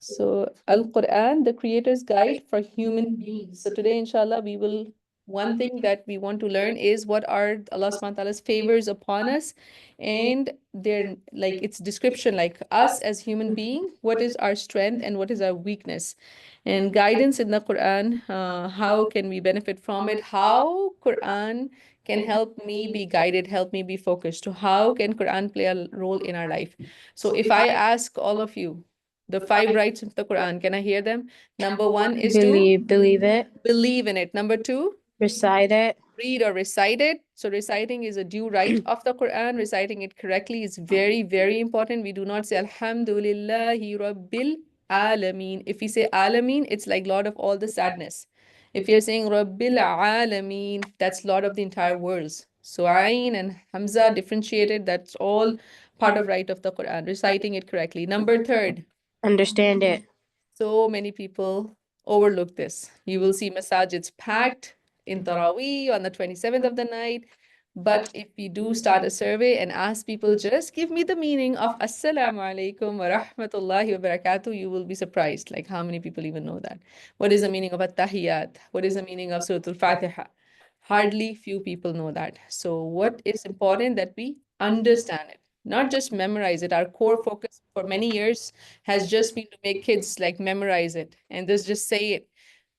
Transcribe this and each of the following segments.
So Al-Quran, the Creator's Guide for Human Beings. So today, inshallah, one thing that we want to learn is what are Allah subhanahu wa ta'ala's favors upon us, and their like its description, like us as human being, what is our strength and what is our weakness, and guidance in the Quran, how can we benefit from it, how Quran can help me be guided, help me be focused, so how can Quran play a role in our life. So if I ask all of you, the 5 rights of the Quran, can I hear them? Number 1 is to Believe it, believe in it. Number 2, recite it, read or recite it. So reciting is a due right of the Quran. Reciting it correctly is very, very important. We do not say Alhamdulillahi Rabbil Alameen. If we say Alameen, it's like Lord of all the sadness. If you're saying Rabbil Alameen, that's Lord of the entire worlds. So Ain and Hamza differentiated, that's all part of right of the Quran, reciting it correctly. Number 3, understand it. so many people overlook this. You will see masajids packed in Taraweeh on the 27th of the night. But if we do start a survey and ask people, just give me the meaning of Assalamu alaikum wa rahmatullahi wa barakatuh, you will be surprised, like how many people even know that. What is the meaning of At-Tahiyyat? What is the meaning of Surah Al-Fatiha? Hardly few people know that. So what is important that we understand it, not just memorize it. Our core focus for many years has just been to make kids like memorize it and just say it.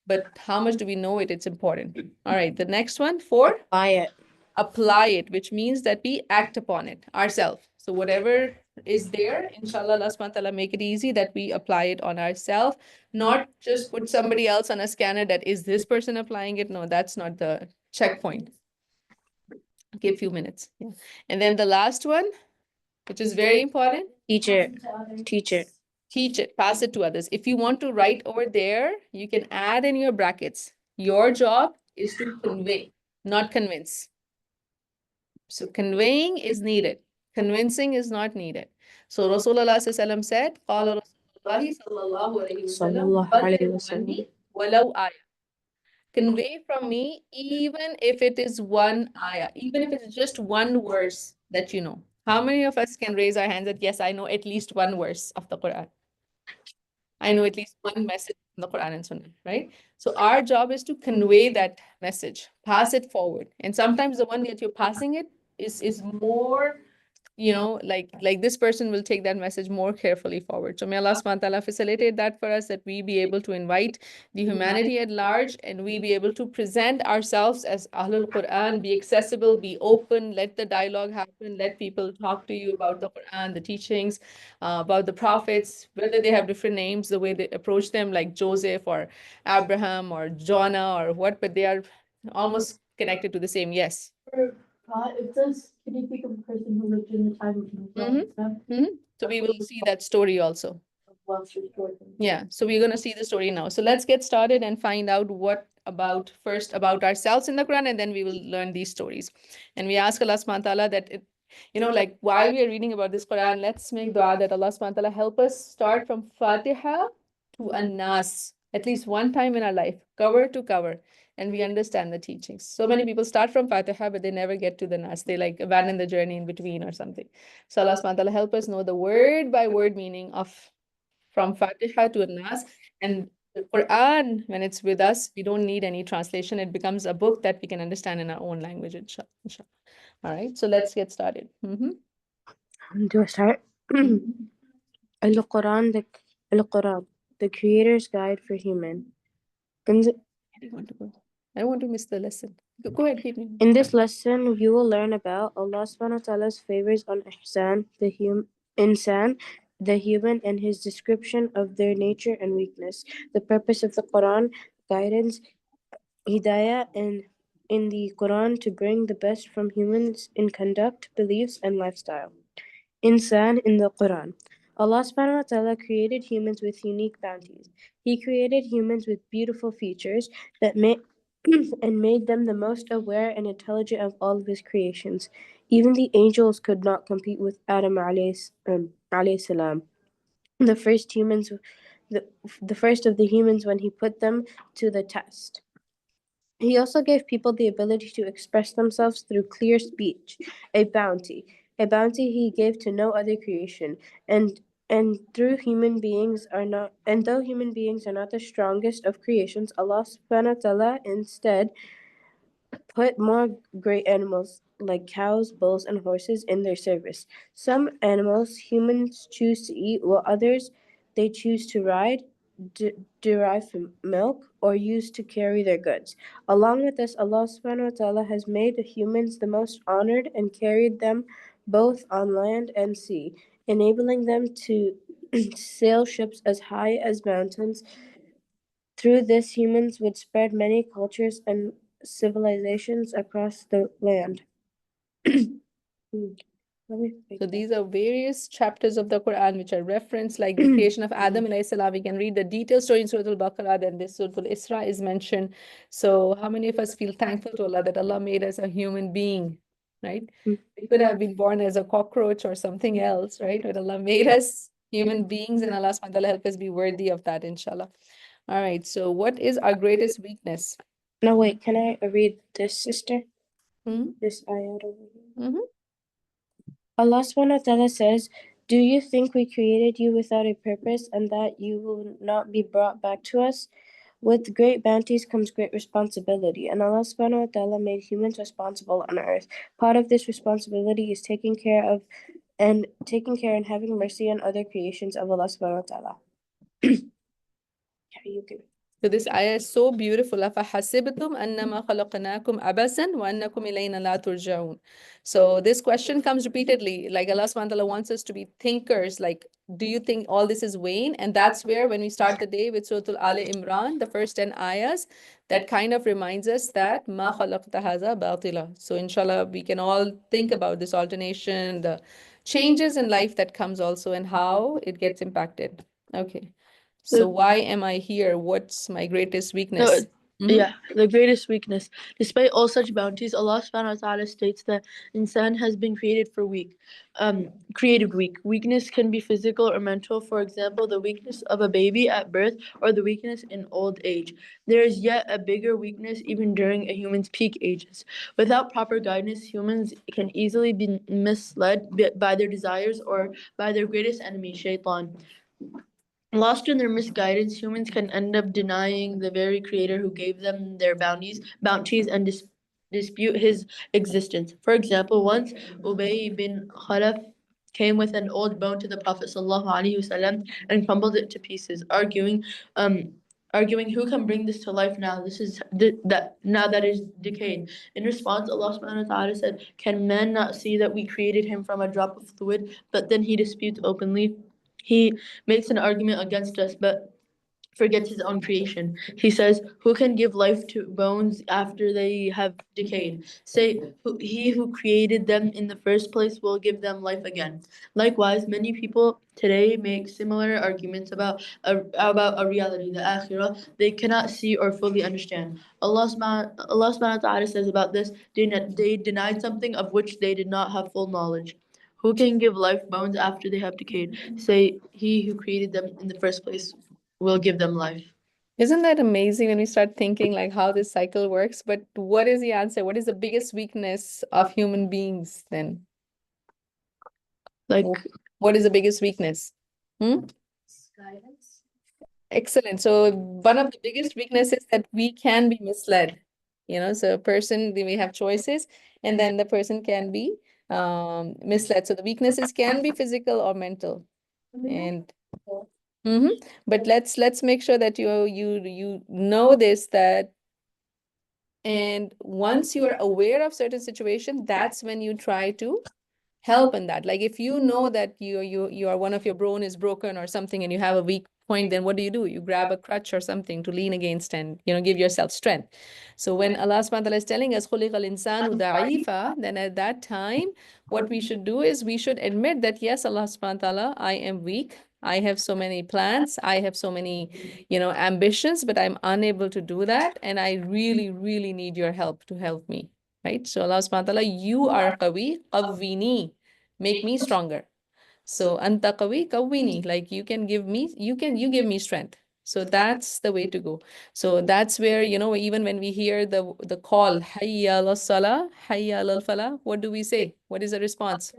But how much do we know it? It's important. All right, the next one, 4, Buy it. apply it, which means that we act upon it ourselves. So whatever is there, inshallah, Allah subhanahu wa ta'ala make it easy that we apply it on ourselves, not just put somebody else on a scanner that is this person applying it. No, that's not the checkpoint. Okay, a few minutes. Yeah. And then the last one, which is very important, Teach it. Teach it. teach it, pass it to others. If you want to write over there, you can add in your brackets. Your job is to convey, not convince. So conveying is needed. Convincing is not needed. So Rasulullah ﷺ said, قال رسول الله صلى الله عليه صلى وسلم الله عليه بلغوا وسلم. عني ولو آية. Convey from me, even if it is one ayah, even if it's just one verse that you know. How many of us can raise our hands that, yes, I know at least one verse of the Quran? I know at least one message from the Quran and Sunnah, right? So our job is to convey that message, pass it forward. And sometimes the one that you're passing it is more, like this person will take that message more carefully forward. So may Allah subhanahu wa ta'ala facilitate that for us, that we be able to invite the humanity at large and we be able to present ourselves as Ahlul Quran, be accessible, be open, let the dialogue happen, let people talk to you about the Quran, the teachings, about the prophets, whether they have different names, the way they approach them, like Joseph or Abraham or Jonah or what, but they are almost connected to the same. Yes. It says, can you think of a person who lived in the time of Noah? So we will see that story also. Welsh Jordan. Yeah, so we're going to see the story now. So let's get started and find out first about ourselves in the Quran, and then we will learn these stories. And we ask Allah subhanahu wa ta'ala that like while we are reading about this Quran, let's make dua that Allah subhanahu wa ta'ala help us start from Fatiha to An-Nas at least one time in our life, cover to cover, and we understand the teachings. So many people start from Fatiha, but they never get to the Nas. They like abandon the journey in between or something. So Allah subhanahu wa ta'ala help us know the word by word meaning of from Fatiha to Nas. And the Quran, when it's with us, we don't need any translation. It becomes a book that we can understand in our own language, inshallah. All right, so let's get started. Do I start? Al-Quran, the Creator's Guide for Human. In, the, I don't want to go. I don't want to miss the lesson. Go ahead, keep me. in this lesson, you will learn about Allah subhanahu wa ta'ala's favors on Ihsan, insan, the human, and his description of their nature and weakness, the purpose of the Quran, guidance, hidayah, and in the Quran to bring the best from humans in conduct, beliefs, and lifestyle. Insan in the Quran. Allah subhanahu wa ta'ala created humans with unique bounties. He created humans with beautiful features that and made them the most aware and intelligent of all of his creations. Even the angels could not compete with Adam alayhi salam, the first humans, the first of the humans when he put them to the test. He also gave people the ability to express themselves through clear speech, a bounty he gave to no other creation, and And though human beings are not the strongest of creations, Allah subhanahu wa ta'ala instead put more great animals like cows, bulls, and horses in their service. Some animals humans choose to eat, while others they choose to ride, derive from milk, or use to carry their goods. Along with this, Allah subhanahu wa ta'ala has made the humans the most honored and carried them both on land and sea, enabling them to sail ships as high as mountains. Through this, humans would spread many cultures and civilizations across the land. So these are various chapters of the Quran which are referenced, like the creation of Adam alayhi salam. We can read the detailed story in Surah Al-Baqarah, then this Surah Al-Isra is mentioned. So how many of us feel thankful to Allah that Allah made us a human being, right? We could have been born as a cockroach or something else, right? But Allah made us human beings, and Allah subhanahu wa ta'ala help us be worthy of that, inshallah. All right, so what is our greatest weakness? No, wait, can I read this, sister? Hmm? This ayat over here. Mhm. Allah subhanahu wa ta'ala says, "Do you think we created you without a purpose and that you will not be brought back to us? With great bounties comes great responsibility, and Allah subhanahu wa ta'ala made humans responsible on earth. Part of this responsibility is taking care and having mercy on other creations of Allah subhanahu wa ta'ala." You can. So this ayah is so beautiful. أَفَحَسِبْتُمْ أَنَّمَا خَلَقْنَاكُمْ عَبَثًا وَأَنَّكُمْ إِلَيْنَا لَا تُرْجَعُونَ. So this question comes repeatedly. Like Allah subhanahu wa ta'ala wants us to be thinkers. Like, do you think all this is vain? And that's where when we start the day with Surah Al Imran, the first 10 ayahs, that kind of reminds us that مَا خَلَقْتَ هَذَا بَاطِلًا. So inshallah, we can all think about this alternation, the changes in life that comes also, and how it gets impacted. Okay. So why am I here? What's my greatest weakness? Yeah, the greatest weakness. Despite all such bounties, Allah subhanahu wa ta'ala states that insan has been created for created weak. Weakness can be physical or mental. For example, the weakness of a baby at birth or the weakness in old age. There is yet a bigger weakness even during a human's peak ages. Without proper guidance, humans can easily be misled by their desires or by their greatest enemy, shaitan. Lost in their misguidance, humans can end up denying the very creator who gave them their bounties, and dispute his existence. For example, once Ubay bin Khalaf came with an old bone to the Prophet ﷺ and crumbled it to pieces, arguing, who can bring this to life now? This is that now that is decayed. In response, Allah subhanahu wa ta'ala said, "Can man not see that we created him from a drop of fluid?" But then he disputes openly. He makes an argument against us, but forgets his own creation. He says, "Who can give life to bones after they have decayed? Say, he who created them in the first place will give them life again." Likewise, many people today make similar arguments about a reality, the akhirah, they cannot see or fully understand. Allah subhanahu wa ta'ala says about this, they denied something of which they did not have full knowledge. Who can give life bones after they have decayed? Say, he who created them in the first place will give them life. Isn't that amazing when we start thinking like how this cycle works? But what is the answer? What is the biggest weakness of human beings then? Like, What is the biggest weakness? Hmm? guidance. Excellent. So one of the biggest weaknesses that we can be misled. So a person, we have choices, and then the person can be misled. So the weaknesses can be physical or mental. And but let's make sure that you know this, that and once you are aware of certain situation, that's when you try to help in that. Like if you know that you are one of your bone is broken or something and you have a weak point, then what do? You grab a crutch or something to lean against and give yourself strength. So when Allah subhanahu wa ta'ala is telling us khuliqal insanu da'ifa, then at that time what we should do is we should admit that yes, Allah subhanahu wa ta'ala, I am weak. I have so many plans. I have so many, ambitions, but I'm unable to do that. And I really, really need your help to help me. Right? So Allah subhanahu wa ta'ala, you are qawi, qawwini, make me stronger. So anta qawi, qawwini, like you give me strength. So that's the way to go. So that's where, even when we hear the call, hayya ala salah, hayya ala falah, what do we say? What is the response?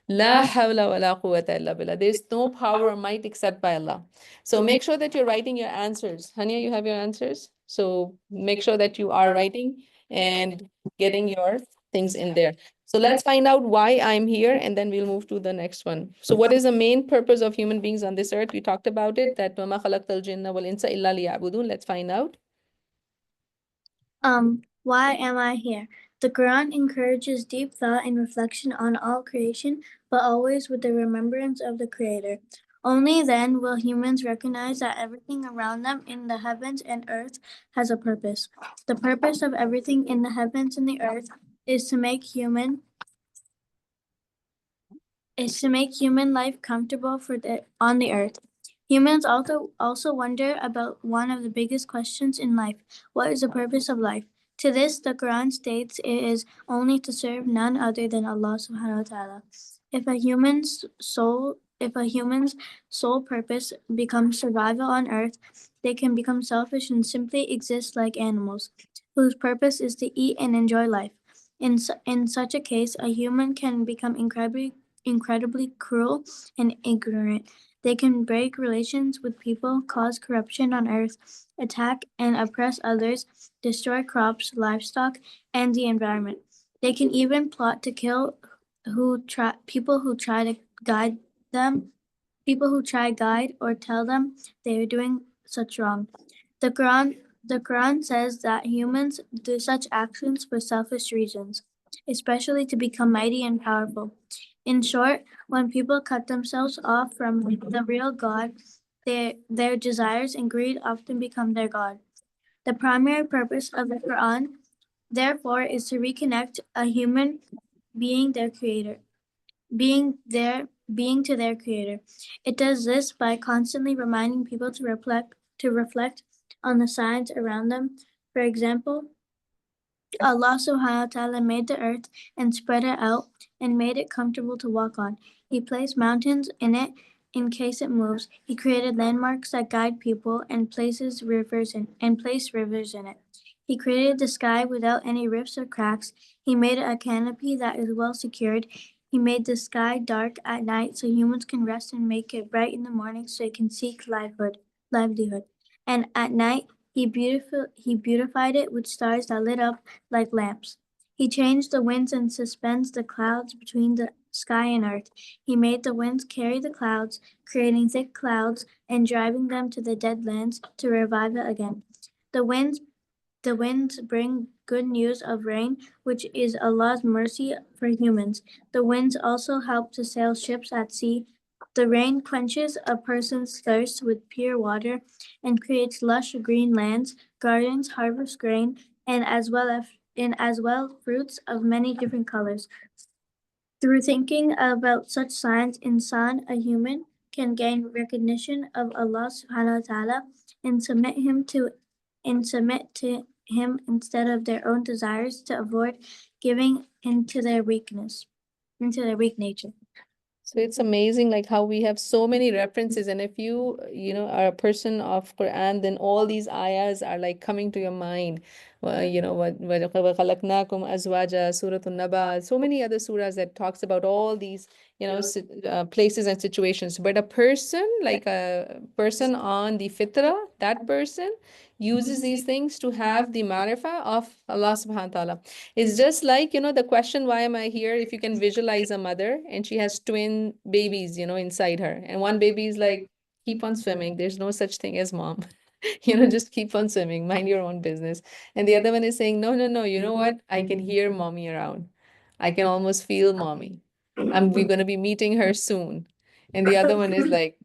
La hawla wa la quwwata illa billah. There's no power or might except by Allah. So make sure that you're writing your answers. Hania, you have your answers? So make sure that you are writing and getting your things in there. So let's find out why I'm here and then we'll move to the next one. So what is the main purpose of human beings on this earth? We talked about it, that وَمَا خَلَقْتَ الْجِنَّ وَالْإِنسَ إِلَّا لِيَعْبُدُونَ. Let's find out. Why am I here? The Quran encourages deep thought and reflection on all creation, but always with the remembrance of the Creator. Only then will humans recognize that everything around them in the heavens and earth has a purpose. The purpose of everything in the heavens and the earth is to make human life comfortable on the earth. Humans also wonder about one of the biggest questions in life: what is the purpose of life? To this, the Quran states it is only to serve none other than Allah subhanahu wa ta'ala. If a human's sole purpose becomes survival on earth, they can become selfish and simply exist like animals, whose purpose is to eat and enjoy life. In such a case, a human can become incredibly cruel and ignorant. They can break relations with people, cause corruption on earth, attack and oppress others, destroy crops, livestock, and the environment. They can even plot to kill people who try to guide them, people who try guide or tell them they are doing such wrong. The Quran says that humans do such actions for selfish reasons, especially to become mighty and powerful. In short, when people cut themselves off from the real God, their desires and greed often become their God. The primary purpose of the Quran, therefore, is to reconnect a human being to their creator. It does this by constantly reminding people to reflect on the signs around them. For example, Allah subhanahu wa ta'ala made the earth and spread it out and made it comfortable to walk on. He placed mountains in it in case it moves. He created landmarks that guide people and placed rivers in it. He created the sky without any rifts or cracks. He made a canopy that is well secured. He made the sky dark at night so humans can rest and make it bright in the morning so they can seek livelihood. And at night, he beautified it with stars that lit up like lamps. He changed the winds and suspends the clouds between the sky and earth. He made the winds carry the clouds, creating thick clouds and driving them to the dead lands to revive it again. The winds bring good news of rain, which is Allah's mercy for humans. The winds also help to sail ships at sea. The rain quenches a person's thirst with pure water and creates lush green lands, gardens, harvest grain, and as well fruits of many different colors. Through thinking about such signs, insan, a human, can gain recognition of Allah subhanahu wa ta'ala and submit to him instead of their own desires to avoid giving into their weak nature. So it's amazing like how we have so many references, and if you are a person of Quran, then all these ayahs are like coming to your mind. وَخَلَقْنَاكُمْ أَزْوَاجًا, Suratul Naba, so many other surahs that talks about all these places and situations. But a person on the fitra, that person uses these things to have the marifa of Allah subhanahu wa ta'ala. It's just like, the question, why am I here? If you can visualize a mother and she has twin babies, inside her, and one baby is like, keep on swimming. There's no such thing as mom. Just keep on swimming, mind your own business. And the other one is saying, no, no, no, you know what? I can hear mommy around. I can almost feel mommy. We're going to be meeting her soon. And the other one is like,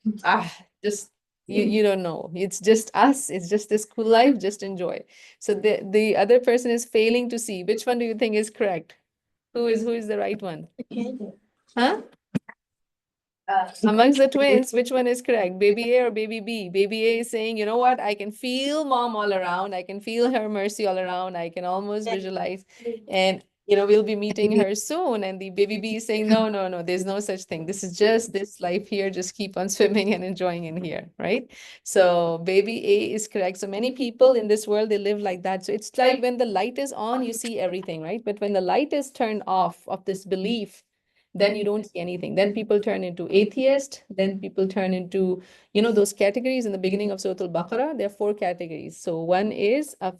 just you don't know. It's just us. It's just this cool life. Just enjoy. So the other person is failing to see. Which one do you think is correct? Who is the right one? Huh? Amongst the twins, which one is correct? Baby A or baby B? Baby A is saying, you know what? I can feel mom all around. I can feel her mercy all around. I can almost visualize. And we'll be meeting her soon. And the baby B is saying, no, no, no, there's no such thing. This is just this life here. Just keep on swimming and enjoying in here, right? So baby A is correct. So many people in this world, they live like that. So it's like when the light is on, you see everything, right? But when the light is turned off of this belief, then you don't see anything. Then people turn into atheist. Then people turn into, those categories in the beginning of Surah Al-Baqarah. There are 4 categories. So one is a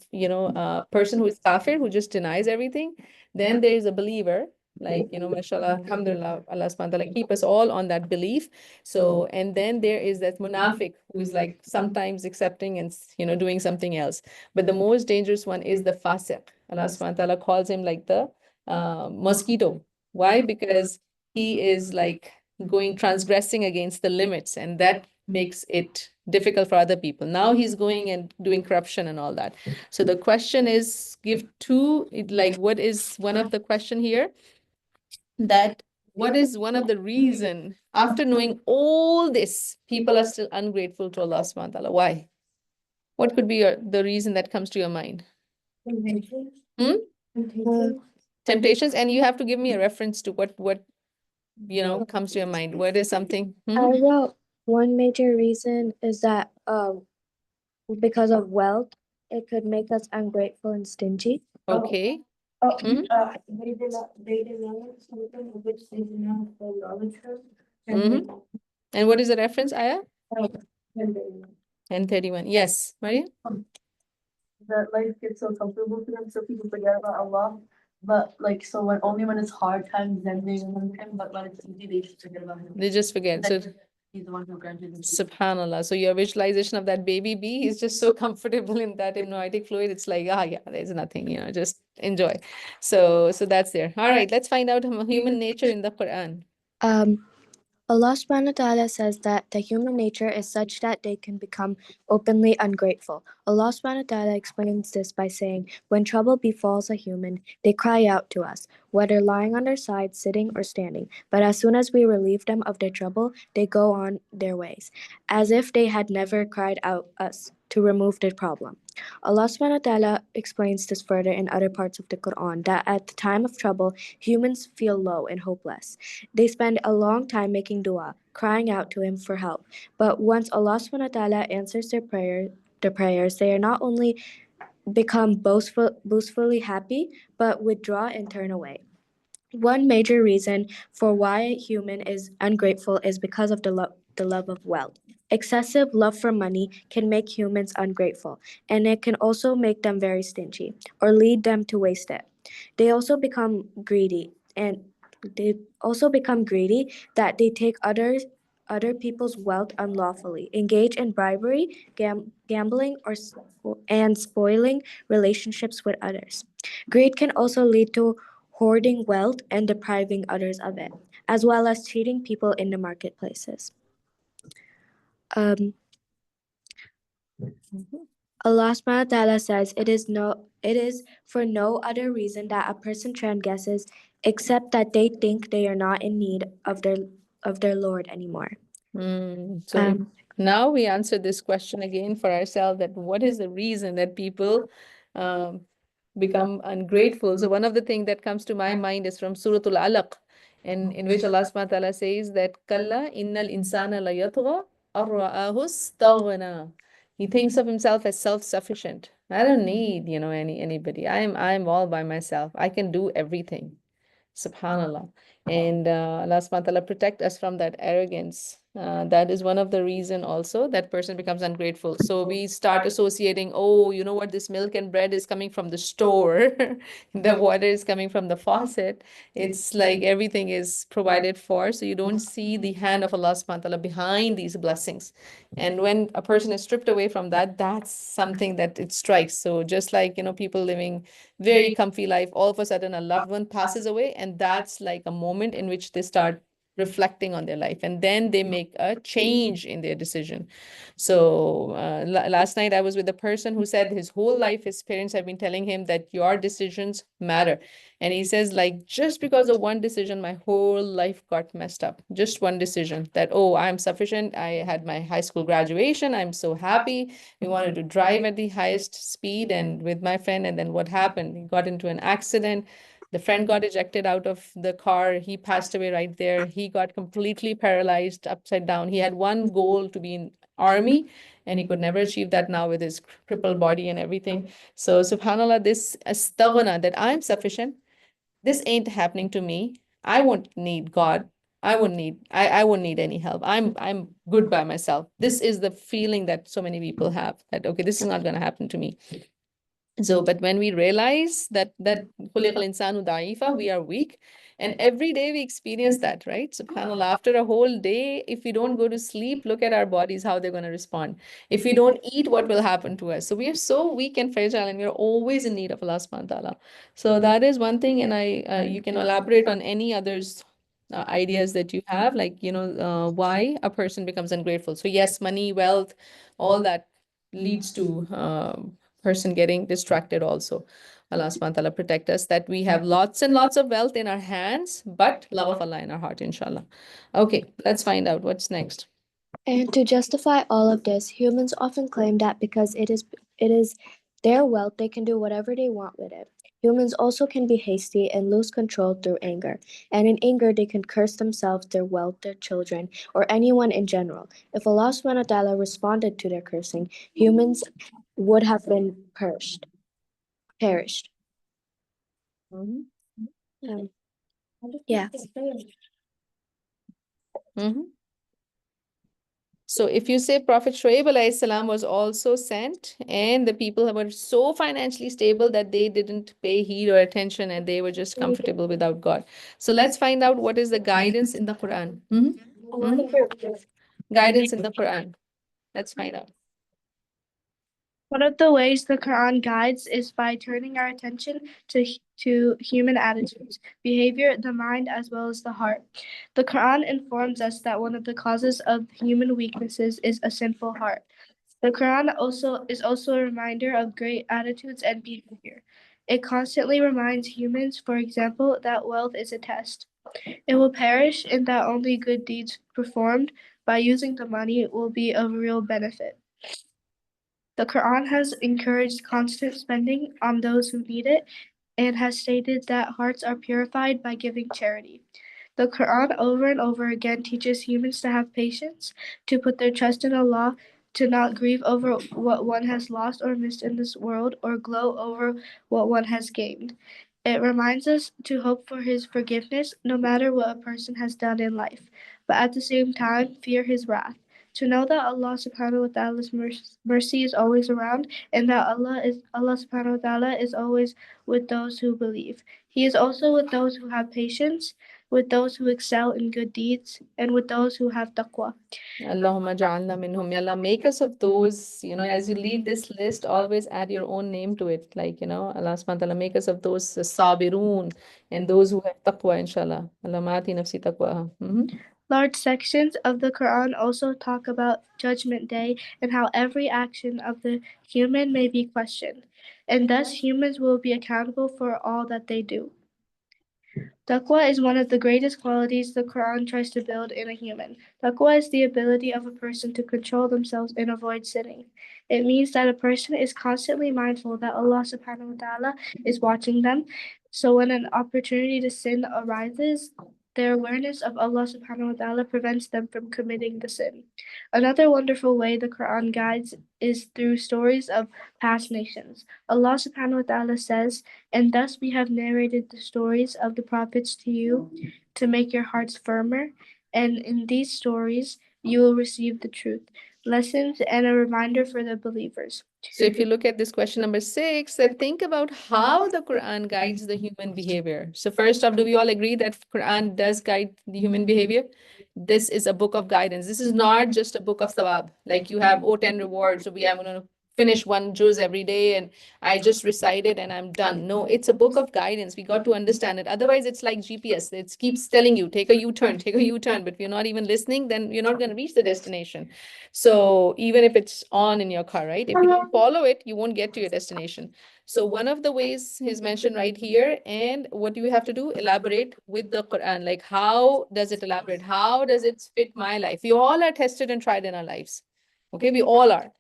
person who is kafir, who just denies everything. Then there is a believer, like, mashallah, alhamdulillah, Allah subhanahu wa ta'ala keep us all on that belief. So, and then there is that munafiq who is like sometimes accepting and, doing something else. But the most dangerous one is the fasiq. Allah subhanahu wa ta'ala calls him like the mosquito. Why? Because he is like transgressing against the limits, and that makes it difficult for other people. Now he's going and doing corruption and all that. So the question is, what is one of the question here? That what is one of the reason, after knowing all this, people are still ungrateful to Allah subhanahu wa ta'ala? Why? What could be the reason that comes to your mind? Temptations, and you have to give me a reference to what comes to your mind. What is something? I wrote one major reason is that because of wealth, it could make us ungrateful and stingy. Okay. They deny something of which they do not have full knowledge of. And what is the reference, Ayah? 10:31. Yes, Maria? That life gets so comfortable for them, so people forget about Allah. But like, so when it's hard times, then they remember him. But when it's easy, they just forget about him. They just forget. So He's the one who granted them. subhanallah. So your visualization of that baby bee, he's just so comfortable in that amniotic fluid. It's like, yeah, there's nothing, just enjoy. So that's there. All right, let's find out human nature in the Quran. Allah subhanahu wa ta'ala says that the human nature is such that they can become openly ungrateful. Allah subhanahu wa ta'ala explains this by saying, when trouble befalls a human, they cry out to us, whether lying on their side, sitting, or standing. But as soon as we relieve them of their trouble, they go on their ways, as if they had never cried out us to remove their problem. Allah subhanahu wa ta'ala explains this further in other parts of the Quran, that at the time of trouble, humans feel low and hopeless. They spend a long time making dua, crying out to Him for help. But once Allah subhanahu wa ta'ala answers their prayers, they are not only become boastfully happy, but withdraw and turn away. One major reason for why a human is ungrateful is because of the love of wealth. Excessive love for money can make humans ungrateful, and it can also make them very stingy or lead them to waste it. They also become greedy, that they take other people's wealth unlawfully, engage in bribery, gambling, and spoiling relationships with others. Greed can also lead to hoarding wealth and depriving others of it, as well as cheating people in the marketplaces. Allah subhanahu wa ta'ala says, it is for no other reason that a person transgresses except that they think they are not in need of their Lord anymore. So now we answer this question again for ourselves, that what is the reason that people become ungrateful? So one of the things that comes to my mind is from Surah Al-Alaq, in which Allah subhanahu wa ta'ala says that Kalla innal insana la yatgha ar-ra'ahu istaghna. He thinks of himself as self-sufficient. I don't need, anybody. I'm all by myself. I can do everything. Subhanallah. And Allah subhanahu wa ta'ala protect us from that arrogance. That is one of the reason also that person becomes ungrateful. So we start associating, oh, you know what, this milk and bread is coming from the store. The water is coming from the faucet. It's like everything is provided for. So you don't see the hand of Allah subhanahu wa ta'ala behind these blessings. And when a person is stripped away from that, that's something that it strikes. So just like, people living very comfy life, all of a sudden a loved one passes away, and that's like a moment in which they start reflecting on their life, and then they make a change in their decision. So last night I was with a person who said his whole life his parents have been telling him that your decisions matter, and he says, like, just because of one decision my whole life got messed up. Just one decision, that, oh, I'm sufficient, I had my high school graduation, I'm so happy, we wanted to drive at the highest speed and with my friend, and then what happened? He got into an accident. The friend got ejected out of the car. He passed away right there. He got completely paralyzed, upside down. He had one goal, to be in army, and he could never achieve that now with his crippled body and everything. So subhanallah, this astaghna, that I'm sufficient, this ain't happening to me. I won't need God. I won't need any help. I'm good by myself. This is the feeling that so many people have, that okay, this is not going to happen to me. So, but when we realize that خُلِقَ الْإِنسَانُ ضَعِيفًا, we are weak, and every day we experience that, right? SubhanAllah, after a whole day, if we don't go to sleep, look at our bodies, how they're going to respond. If we don't eat, what will happen to us? So we are so weak and fragile, and we are always in need of Allah subhanahu wa ta'ala. So that is one thing, and you can elaborate on any others. Ideas that you have, like, why a person becomes ungrateful. So yes, money, wealth, all that leads to person getting distracted also. Allah subhanahu wa ta'ala protect us, that we have lots and lots of wealth in our hands, but love of Allah in our heart, inshallah. Okay, let's find out what's next. And to justify all of this, humans often claim that because it is their wealth, they can do whatever they want with it. Humans also can be hasty and lose control through anger. And in anger, they can curse themselves, their wealth, their children, or anyone in general. If Allah subhanahu wa ta'ala responded to their cursing, humans would have been perished. Mhm. Yeah. Mhm. So if you say Prophet Shuaib alayhi salam was also sent, and the people were so financially stable that they didn't pay heed or attention, and they were just comfortable without God. So let's find out what is the guidance in the Quran. Guidance in the Quran. Let's find out. One of the ways the Quran guides is by turning our attention to human attitudes, behavior, the mind, as well as the heart. The Quran informs us that one of the causes of human weaknesses is a sinful heart. The Quran is also a reminder of great attitudes and behavior. It constantly reminds humans, for example, that wealth is a test. It will perish, and that only good deeds performed by using the money will be of real benefit. The Quran has encouraged constant spending on those who need it and has stated that hearts are purified by giving charity. The Quran over and over again teaches humans to have patience, to put their trust in Allah, to not grieve over what one has lost or missed in this world, or gloat over what one has gained. It reminds us to hope for His forgiveness no matter what a person has done in life, but at the same time fear His wrath. To know that Allah subhanahu wa ta'ala's mercy is always around, and that Allah subhanahu wa ta'ala is always with those who believe. He is also with those who have patience, with those who excel in good deeds, and with those who have taqwa. Allahumma ja'alna minhum. Ya Allah, make us of those, as you leave this list, always add your own name to it. Like, Allah subhanahu wa ta'ala, make us of those sabirun and those who have taqwa, inshallah. Allah ma'ati nafsi taqwa. Large sections of the Quran also talk about Judgment Day and how every action of the human may be questioned, and thus humans will be accountable for all that they do. Taqwa is one of the greatest qualities the Quran tries to build in a human. Taqwa is the ability of a person to control themselves and avoid sinning. It means that a person is constantly mindful that Allah subhanahu wa ta'ala is watching them. So when an opportunity to sin arises, their awareness of Allah subhanahu wa ta'ala prevents them from committing the sin. Another wonderful way the Quran guides is through stories of past nations. Allah subhanahu wa ta'ala says, "And thus we have narrated the stories of the prophets to you to make your hearts firmer, and in these stories you will receive the truth, lessons, and a reminder for the believers." So if you look at this question number 6, then think about how the Quran guides the human behavior. So first off, do we all agree that Quran does guide the human behavior? This is a book of guidance. This is not just a book of thawab. Like you have, 10 rewards. So I'm going to finish one juz every day and I just recite it and I'm done. No, it's a book of guidance. We got to understand it. Otherwise, it's like GPS. It keeps telling you, take a U-turn, take a U-turn. But if you're not even listening, then you're not going to reach the destination. So even if it's on in your car, right? If you don't follow it, you won't get to your destination. So one of the ways is mentioned right here. And what do you have to do? Elaborate with the Quran. Like, how does it elaborate? How does it fit my life? We all are tested and tried in our lives. Okay, we all are.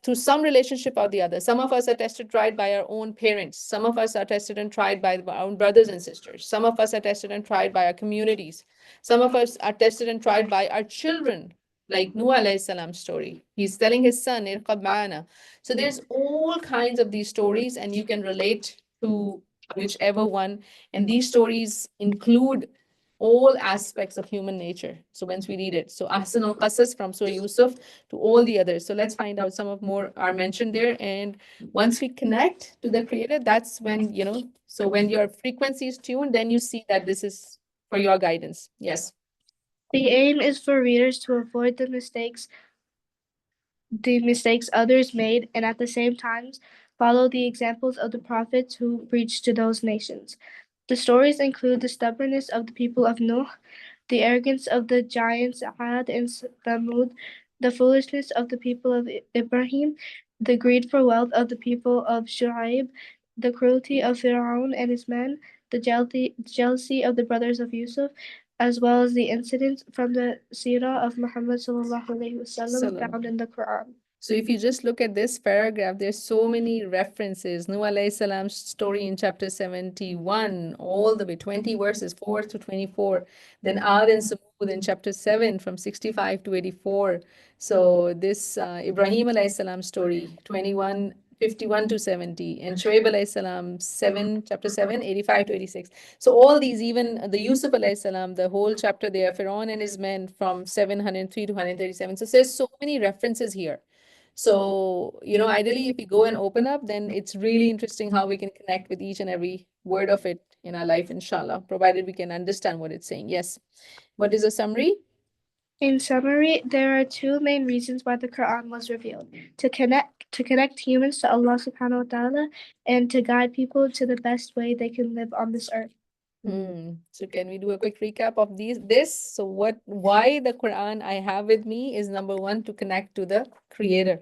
Through some relationship or the other. Some of us are tested, tried by our own parents. Some of us are tested and tried by our own brothers and sisters. Some of us are tested and tried by our communities. Some of us are tested and tried by our children, like Nuh alayhi salam's story. He's telling his son, Irqab ma'ana. So there's all kinds of these stories, and you can relate to whichever one. And these stories include all aspects of human nature. So once we read it, so Ahsan al-Qasas from Surah Yusuf to all the others. So let's find out some of more are mentioned there. And once we connect to the creator, that's when, so when your frequency is tuned, then you see that this is for your guidance. Yes. The aim is for readers to avoid the mistakes others made, and at the same time follow the examples of the prophets who preached to those nations. The stories include the stubbornness of the people of Nuh, the arrogance of the giants Ad and Thamud, the foolishness of the people of Ibrahim, the greed for wealth of the people of Shu'aib, the cruelty of Pharaoh and his men, the jealousy of the brothers of Yusuf, as well as the incidents from the Sirah of Muhammad sallallahu alaihi wasallam found in the Quran. So if you just look at this paragraph, there's so many references. Nuh alayhi salam's story in chapter 71, all the way 20 verses, 4 to 24. Then Ad and Samud in chapter 7 from 65 to 84. So this Ibrahim alayhi salam story, 21, 51 to 70. And Shoaib alayhi salam, chapter 7, 85 to 86. So all these, even the Yusuf alayhi salam, the whole chapter there, Pharaoh and his men from 703 to 137. So there's so many references here. So, ideally, if we go and open up, then it's really interesting how we can connect with each and every word of it in our life, inshallah, provided we can understand what it's saying. Yes. What is a summary? In summary, there are two main reasons why the Quran was revealed: to connect humans to Allah subhanahu wa ta'ala, and to guide people to the best way they can live on this earth. So can we do a quick recap of this? So why the Quran I have with me is number one, to connect to the creator.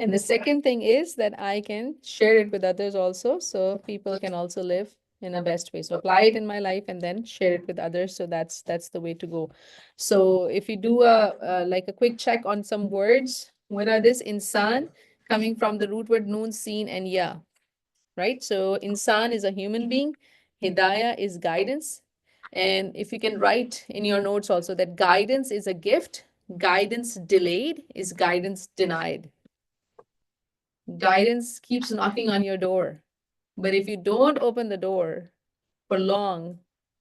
And the second thing is that I can share it with others also, so people can also live in a best way. So apply it in my life and then share it with others. So that's the way to go. So if you do like a quick check on some words, what are this? Insan, coming from the root word noon, seen, and ya, right? So insan is a human being. Hidayah is guidance. And if you can write in your notes also that guidance is a gift, guidance delayed is guidance denied. Guidance keeps knocking on your door. But if you don't open the door for long,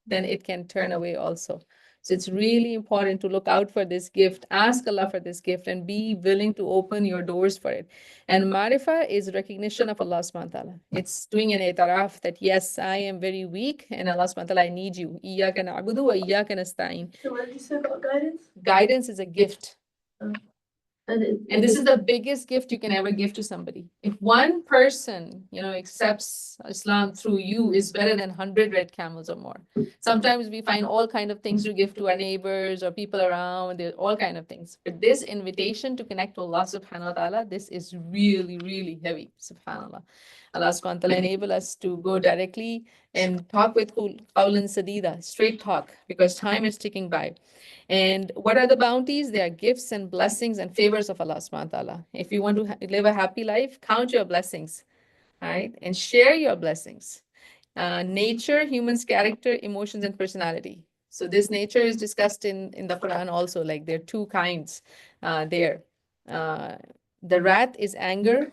then it can turn away also. So it's really important to look out for this gift, ask Allah for this gift, and be willing to open your doors for it. And marifa is recognition of Allah subhanahu wa ta'ala. It's doing an itaraf that, yes, I am very weak, and Allah subhanahu wa ta'ala, I need you. Iyaka na'budu wa iyaka nasta'in. So what did you say about guidance? Guidance is a gift. And And this is the biggest gift you can ever give to somebody. If one person, accepts Islam through you, is better than 100 red camels or more. Sometimes we find all kind of things to give to our neighbors or people around, there all kind of things. But this invitation to connect to Allah subhanahu wa ta'ala, this is really, really heavy, subhanAllah. Allah subhanahu wa ta'ala enable us to go directly and talk with Qawlan Sadida, straight talk, because time is ticking by. And what are the bounties? They are gifts and blessings and favors of Allah subhanahu wa ta'ala. If you want to live a happy life, count your blessings, right? And share your blessings. Nature, humans' character, emotions, and personality. So this nature is discussed in the Quran also, like there are two kinds there. The wrath is anger,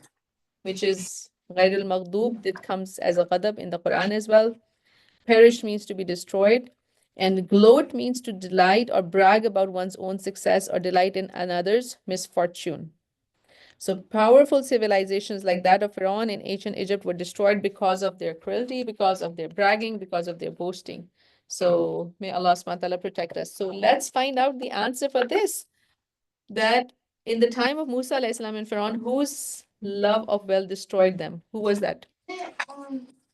which is ghair al-maghdub, that comes as a ghadab in the Quran as well. Perish means to be destroyed. And gloat means to delight or brag about one's own success or delight in another's misfortune. So powerful civilizations like that of Iran and ancient Egypt were destroyed because of their cruelty, because of their bragging, because of their boasting. So may Allah subhanahu wa ta'ala protect us. So let's find out the answer for this. That in the time of Musa alayhi salam and Pharaoh, whose love of wealth destroyed them? Who was that?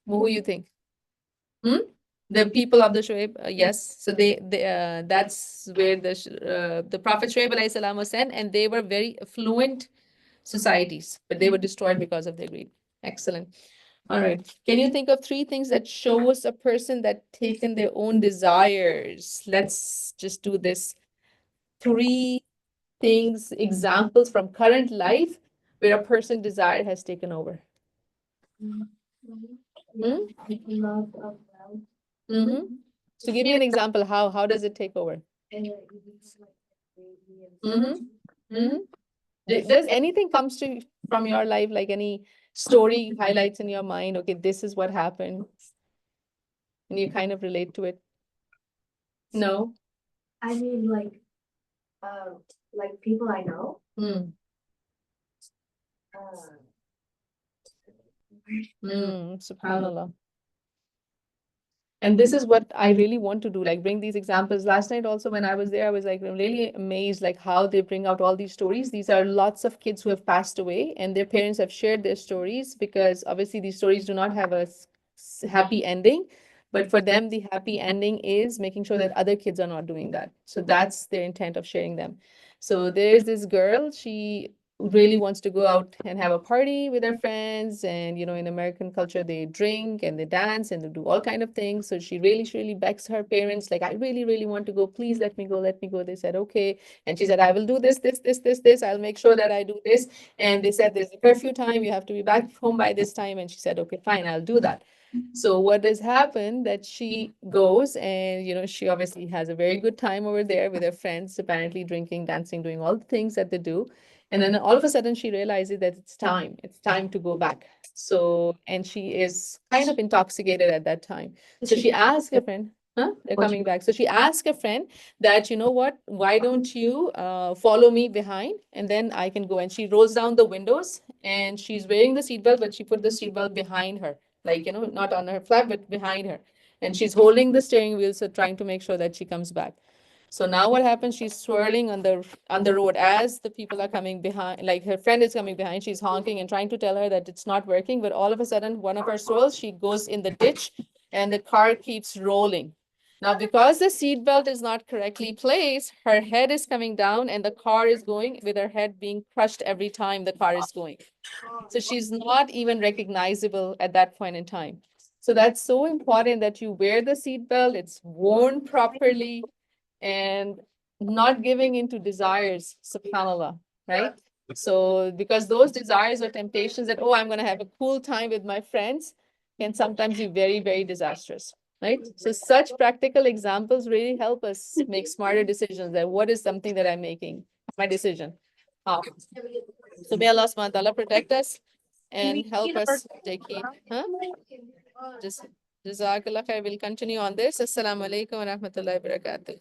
Who you think? The people of the Shoaib, yes. So that's where the Prophet Shoaib alayhi salam was sent, and they were very affluent societies, but they were destroyed because of their greed. Excellent. All right. Can you think of 3 things that shows a person that taken their own desires? Let's just do this. 3 things, examples from current life where a person desire has taken over. love of wealth. So give me an example. How does it take over? Does anything comes from your life, like any story highlights in your mind? Okay, this is what happened. and you kind of relate to it? No? I mean, like people I know. Hmm. Subhanallah. And this is what I really want to do, like bring these examples. Last night also when I was there, I was like really amazed like how they bring out all these stories. These are lots of kids who have passed away and their parents have shared their stories because obviously these stories do not have a happy ending. But for them, the happy ending is making sure that other kids are not doing that. So that's their intent of sharing them. So there's this girl, she really wants to go out and have a party with her friends, and in American culture they drink and they dance and they do all kind of things. So she really begs her parents like, I really want to go, please let me go. They said okay, and she said, I will do this, I'll make sure that I do this. And they said there's a curfew time, you have to be back home by this time, and she said okay fine, I'll do that. So what has happened that she goes and she obviously has a very good time over there with her friends, apparently drinking, dancing, doing all the things that they do. And then all of a sudden she realizes that it's time to go back. So, and she is kind of intoxicated at that time. So she asked a friend, they're coming back. So she asked a friend that, you know what, why don't you follow me behind and then I can go. And she rolls down the windows and she's wearing the seatbelt, but she put the seatbelt behind her, like, not on her flap, but behind her. And she's holding the steering wheel, so trying to make sure that she comes back. So now what happens? She's swirling on the road as the people are coming behind, like her friend is coming behind. She's honking and trying to tell her that it's not working. But all of a sudden, one of her swirls, she goes in the ditch and the car keeps rolling. Now, because the seat belt is not correctly placed, her head is coming down and the car is going with her head being crushed every time the car is going. So she's not even recognizable at that point in time. So that's so important that you wear the seat belt, it's worn properly, and not giving into desires, subhanallah, right? So because those desires or temptations that, oh, I'm going to have a cool time with my friends, can sometimes be very disastrous, right? So such practical examples really help us make smarter decisions, that what is something that I'm making my decision. So may Allah subhanahu wa ta'ala protect us and help us take heed. Just Jazakallah khair. We'll continue on this. Assalamu alaikum wa rahmatullahi wa barakatuh.